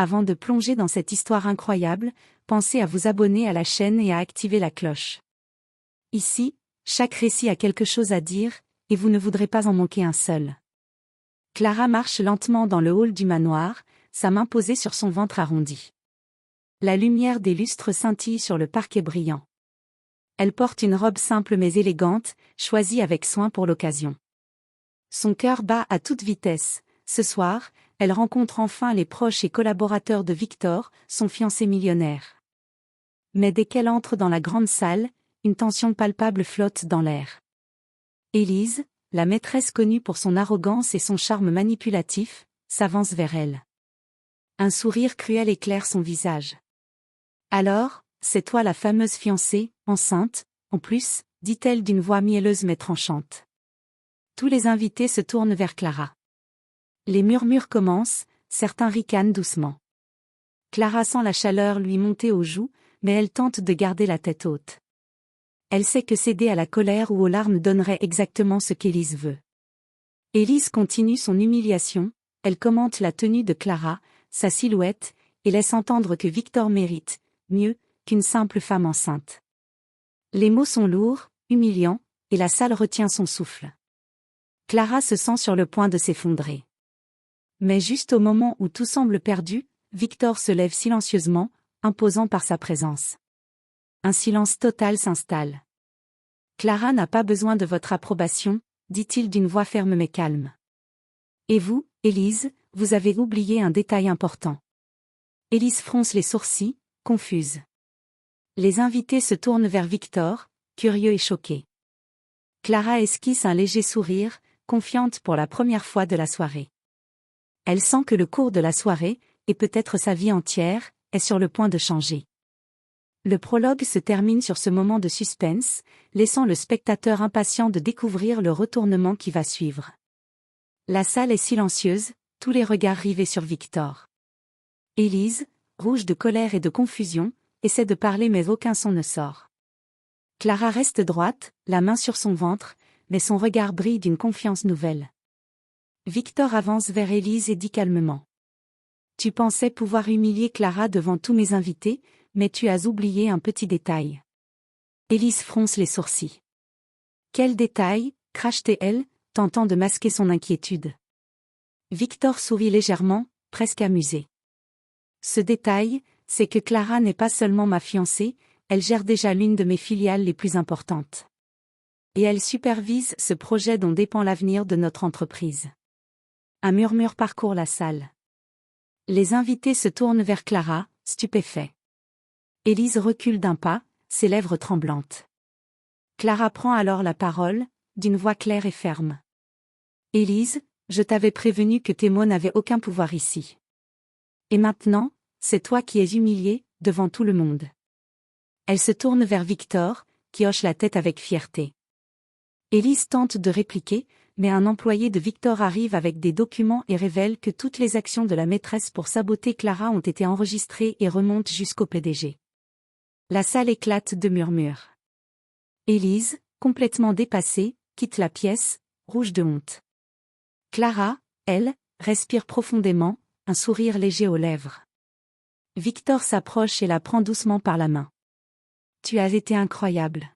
Avant de plonger dans cette histoire incroyable, pensez à vous abonner à la chaîne et à activer la cloche. Ici, chaque récit a quelque chose à dire, et vous ne voudrez pas en manquer un seul. Clara marche lentement dans le hall du manoir, sa main posée sur son ventre arrondi. La lumière des lustres scintille sur le parquet brillant. Elle porte une robe simple mais élégante, choisie avec soin pour l'occasion. Son cœur bat à toute vitesse. Ce soir, elle rencontre enfin les proches et collaborateurs de Victor, son fiancé millionnaire. Mais dès qu'elle entre dans la grande salle, une tension palpable flotte dans l'air. Élise, la maîtresse connue pour son arrogance et son charme manipulatif, s'avance vers elle. Un sourire cruel éclaire son visage. « Alors, c'est toi la fameuse fiancée, enceinte, en plus, dit-elle d'une voix mielleuse mais tranchante. Tous les invités se tournent vers Clara. Les murmures commencent, certains ricanent doucement. Clara sent la chaleur lui monter aux joues, mais elle tente de garder la tête haute. Elle sait que céder à la colère ou aux larmes donnerait exactement ce qu'Élise veut. Élise continue son humiliation, elle commente la tenue de Clara, sa silhouette, et laisse entendre que Victor mérite, mieux, qu'une simple femme enceinte. Les mots sont lourds, humiliants, et la salle retient son souffle. Clara se sent sur le point de s'effondrer. Mais juste au moment où tout semble perdu, Victor se lève silencieusement, imposant par sa présence. Un silence total s'installe. « Clara n'a pas besoin de votre approbation, » dit-il d'une voix ferme mais calme. « Et vous, Élise, vous avez oublié un détail important. » Élise fronce les sourcils, confuse. Les invités se tournent vers Victor, curieux et choqués. Clara esquisse un léger sourire, confiante pour la première fois de la soirée. Elle sent que le cours de la soirée, et peut-être sa vie entière, est sur le point de changer. Le prologue se termine sur ce moment de suspense, laissant le spectateur impatient de découvrir le retournement qui va suivre. La salle est silencieuse, tous les regards rivés sur Victor. Élise, rouge de colère et de confusion, essaie de parler mais aucun son ne sort. Clara reste droite, la main sur son ventre, mais son regard brille d'une confiance nouvelle. Victor avance vers Élise et dit calmement. « Tu pensais pouvoir humilier Clara devant tous mes invités, mais tu as oublié un petit détail. » Élise fronce les sourcils. « Quel détail ?» crache-t-elle, tentant de masquer son inquiétude. Victor sourit légèrement, presque amusé. « Ce détail, c'est que Clara n'est pas seulement ma fiancée, elle gère déjà l'une de mes filiales les plus importantes. Et elle supervise ce projet dont dépend l'avenir de notre entreprise. » Un murmure parcourt la salle. Les invités se tournent vers Clara, stupéfaits. Élise recule d'un pas, ses lèvres tremblantes. Clara prend alors la parole, d'une voix claire et ferme. « Élise, je t'avais prévenu que tes mots n'avaient aucun pouvoir ici. Et maintenant, c'est toi qui es humiliée, devant tout le monde. » Elle se tourne vers Victor, qui hoche la tête avec fierté. Élise tente de répliquer, mais un employé de Victor arrive avec des documents et révèle que toutes les actions de la maîtresse pour saboter Clara ont été enregistrées et remontent jusqu'au PDG. La salle éclate de murmures. Élise, complètement dépassée, quitte la pièce, rouge de honte. Clara, elle, respire profondément, un sourire léger aux lèvres. Victor s'approche et la prend doucement par la main. « Tu as été incroyable.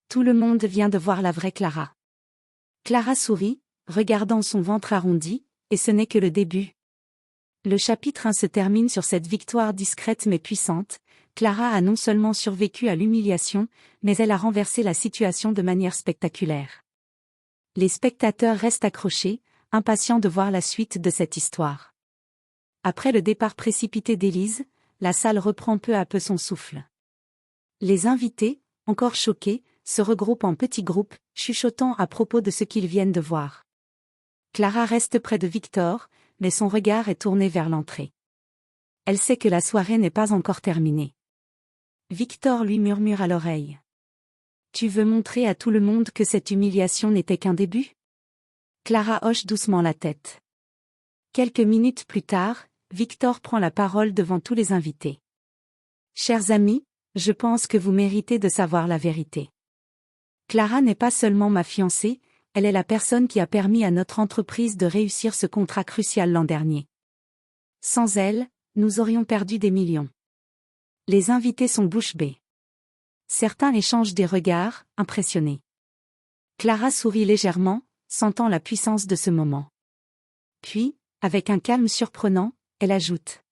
Tout le monde vient de voir la vraie Clara. » Clara sourit, regardant son ventre arrondi, et ce n'est que le début. Le chapitre 1 se termine sur cette victoire discrète mais puissante. Clara a non seulement survécu à l'humiliation, mais elle a renversé la situation de manière spectaculaire. Les spectateurs restent accrochés, impatients de voir la suite de cette histoire. Après le départ précipité d'Élise, la salle reprend peu à peu son souffle. Les invités, encore choqués, se regroupent en petits groupes, chuchotant à propos de ce qu'ils viennent de voir. Clara reste près de Victor, mais son regard est tourné vers l'entrée. Elle sait que la soirée n'est pas encore terminée. Victor lui murmure à l'oreille. « Tu veux montrer à tout le monde que cette humiliation n'était qu'un début ?» Clara hoche doucement la tête. Quelques minutes plus tard, Victor prend la parole devant tous les invités. « Chers amis, je pense que vous méritez de savoir la vérité. Clara n'est pas seulement ma fiancée, elle est la personne qui a permis à notre entreprise de réussir ce contrat crucial l'an dernier. Sans elle, nous aurions perdu des millions. Les invités sont bouche bée. Certains échangent des regards, impressionnés. Clara sourit légèrement, sentant la puissance de ce moment. Puis, avec un calme surprenant, elle ajoute.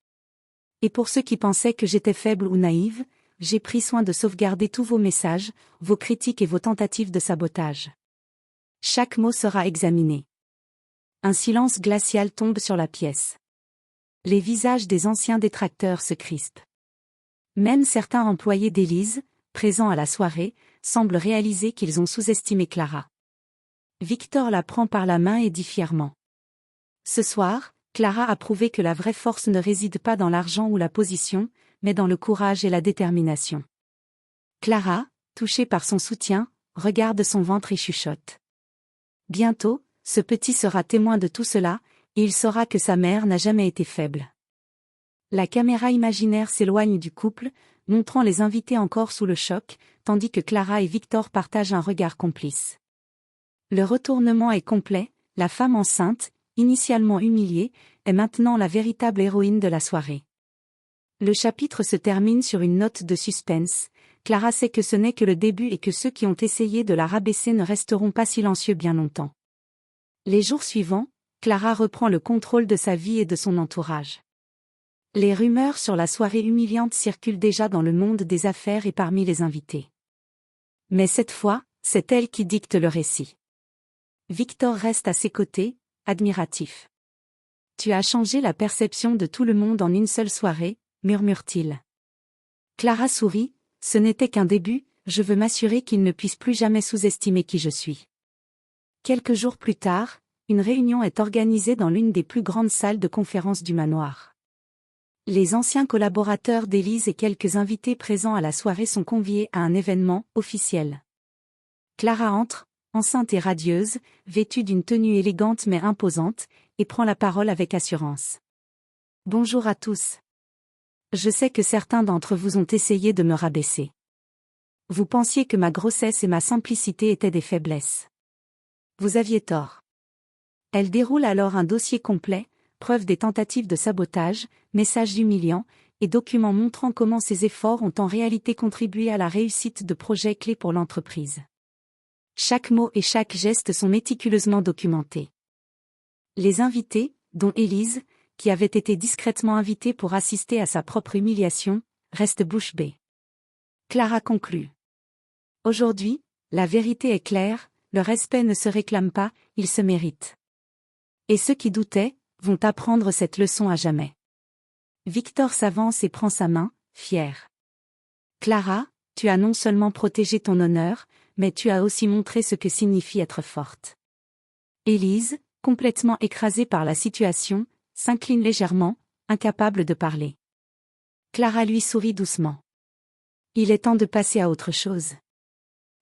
Et pour ceux qui pensaient que j'étais faible ou naïve, j'ai pris soin de sauvegarder tous vos messages, vos critiques et vos tentatives de sabotage. Chaque mot sera examiné. Un silence glacial tombe sur la pièce. Les visages des anciens détracteurs se crispent. Même certains employés d'Élise, présents à la soirée, semblent réaliser qu'ils ont sous-estimé Clara. Victor la prend par la main et dit fièrement. Ce soir, Clara a prouvé que la vraie force ne réside pas dans l'argent ou la position, mais dans le courage et la détermination. Clara, touchée par son soutien, regarde son ventre et chuchote. Bientôt, ce petit sera témoin de tout cela, et il saura que sa mère n'a jamais été faible. La caméra imaginaire s'éloigne du couple, montrant les invités encore sous le choc, tandis que Clara et Victor partagent un regard complice. Le retournement est complet, la femme enceinte, initialement humiliée, est maintenant la véritable héroïne de la soirée. Le chapitre se termine sur une note de suspense. Clara sait que ce n'est que le début et que ceux qui ont essayé de la rabaisser ne resteront pas silencieux bien longtemps. Les jours suivants, Clara reprend le contrôle de sa vie et de son entourage. Les rumeurs sur la soirée humiliante circulent déjà dans le monde des affaires et parmi les invités. Mais cette fois, c'est elle qui dicte le récit. Victor reste à ses côtés, admiratif. « Tu as changé la perception de tout le monde en une seule soirée », murmure-t-il. Clara sourit, « Ce n'était qu'un début, je veux m'assurer qu'il ne puisse plus jamais sous-estimer qui je suis. » Quelques jours plus tard, une réunion est organisée dans l'une des plus grandes salles de conférence du manoir. Les anciens collaborateurs d'Élise et quelques invités présents à la soirée sont conviés à un événement officiel. Clara entre, enceinte et radieuse, vêtue d'une tenue élégante mais imposante, et prend la parole avec assurance. « Bonjour à tous. Je sais que certains d'entre vous ont essayé de me rabaisser. Vous pensiez que ma grossesse et ma simplicité étaient des faiblesses. Vous aviez tort. » Elle déroule alors un dossier complet, preuve des tentatives de sabotage, messages humiliants, et documents montrant comment ses efforts ont en réalité contribué à la réussite de projets clés pour l'entreprise. Chaque mot et chaque geste sont méticuleusement documentés. Les invités, dont Élise, qui avait été discrètement invitée pour assister à sa propre humiliation, restent bouche bée. Clara conclut. Aujourd'hui, la vérité est claire, le respect ne se réclame pas, il se mérite. Et ceux qui doutaient, vont apprendre cette leçon à jamais. Victor s'avance et prend sa main, fier. Clara, tu as non seulement protégé ton honneur, mais tu as aussi montré ce que signifie être forte. Élise, complètement écrasée par la situation, s'incline légèrement, incapable de parler. Clara lui sourit doucement. Il est temps de passer à autre chose.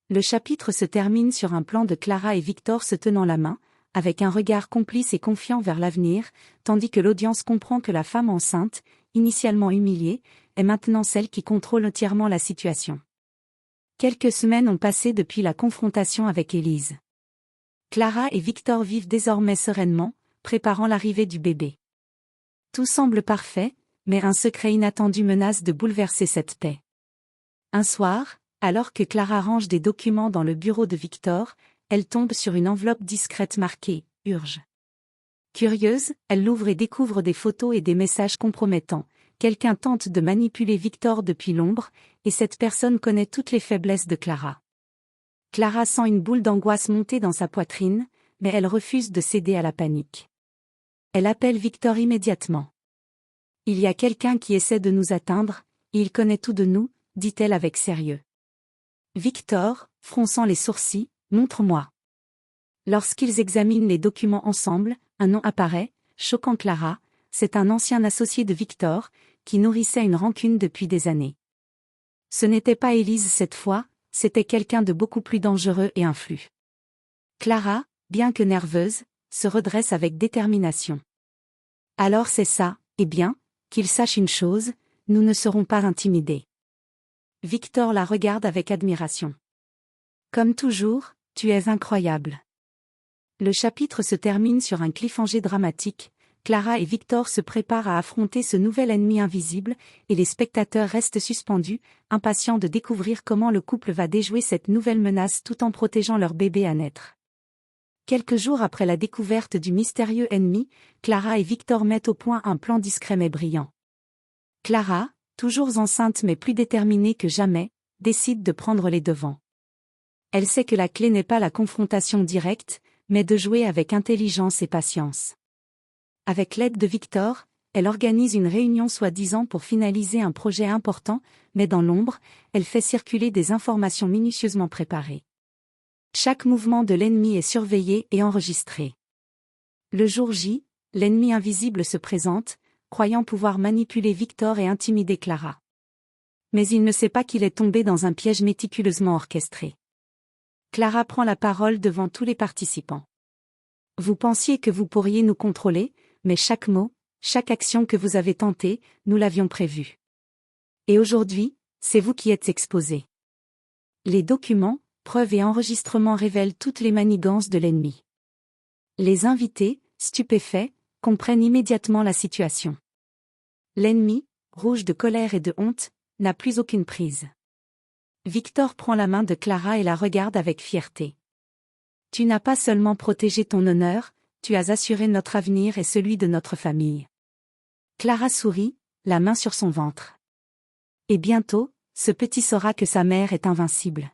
Le chapitre se termine sur un plan de Clara et Victor se tenant la main, avec un regard complice et confiant vers l'avenir, tandis que l'audience comprend que la femme enceinte, initialement humiliée, est maintenant celle qui contrôle entièrement la situation. Quelques semaines ont passé depuis la confrontation avec Élise. Clara et Victor vivent désormais sereinement, préparant l'arrivée du bébé. Tout semble parfait, mais un secret inattendu menace de bouleverser cette paix. Un soir, alors que Clara range des documents dans le bureau de Victor, elle tombe sur une enveloppe discrète marquée « Urge ». Curieuse, elle l'ouvre et découvre des photos et des messages compromettants. Quelqu'un tente de manipuler Victor depuis l'ombre, et cette personne connaît toutes les faiblesses de Clara. Clara sent une boule d'angoisse monter dans sa poitrine, mais elle refuse de céder à la panique. Elle appelle Victor immédiatement. « Il y a quelqu'un qui essaie de nous atteindre, et il connaît tout de nous, » dit-elle avec sérieux. Victor, fronçant les sourcils, « Montre-moi. » Lorsqu'ils examinent les documents ensemble, un nom apparaît, choquant Clara, c'est un ancien associé de Victor, qui nourrissait une rancune depuis des années. Ce n'était pas Élise cette fois, c'était quelqu'un de beaucoup plus dangereux et influent. Clara, bien que nerveuse, se redresse avec détermination. Alors c'est ça, eh bien, qu'il sache une chose, nous ne serons pas intimidés. Victor la regarde avec admiration. Comme toujours, tu es incroyable. Le chapitre se termine sur un cliffhanger dramatique, Clara et Victor se préparent à affronter ce nouvel ennemi invisible, et les spectateurs restent suspendus, impatients de découvrir comment le couple va déjouer cette nouvelle menace tout en protégeant leur bébé à naître. Quelques jours après la découverte du mystérieux ennemi, Clara et Victor mettent au point un plan discret mais brillant. Clara, toujours enceinte mais plus déterminée que jamais, décide de prendre les devants. Elle sait que la clé n'est pas la confrontation directe, mais de jouer avec intelligence et patience. Avec l'aide de Victor, elle organise une réunion soi-disant pour finaliser un projet important, mais dans l'ombre, elle fait circuler des informations minutieusement préparées. Chaque mouvement de l'ennemi est surveillé et enregistré. Le jour J, l'ennemi invisible se présente, croyant pouvoir manipuler Victor et intimider Clara. Mais il ne sait pas qu'il est tombé dans un piège méticuleusement orchestré. Clara prend la parole devant tous les participants. Vous pensiez que vous pourriez nous contrôler, mais chaque mot, chaque action que vous avez tentée, nous l'avions prévu. Et aujourd'hui, c'est vous qui êtes exposés. Les documents, preuves et enregistrements révèlent toutes les manigances de l'ennemi. Les invités, stupéfaits, comprennent immédiatement la situation. L'ennemi, rouge de colère et de honte, n'a plus aucune prise. Victor prend la main de Clara et la regarde avec fierté. Tu n'as pas seulement protégé ton honneur, tu as assuré notre avenir et celui de notre famille. Clara sourit, la main sur son ventre. Et bientôt, ce petit saura que sa mère est invincible.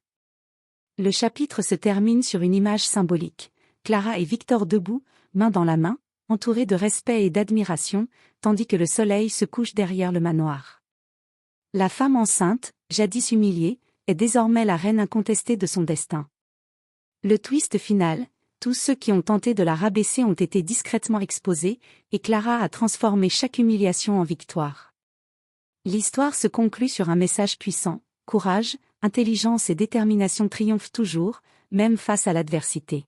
Le chapitre se termine sur une image symbolique. Clara et Victor debout, main dans la main, entourés de respect et d'admiration, tandis que le soleil se couche derrière le manoir. La femme enceinte, jadis humiliée, est désormais la reine incontestée de son destin. Le twist final, tous ceux qui ont tenté de la rabaisser ont été discrètement exposés, et Clara a transformé chaque humiliation en victoire. L'histoire se conclut sur un message puissant: courage, intelligence et détermination triomphent toujours, même face à l'adversité.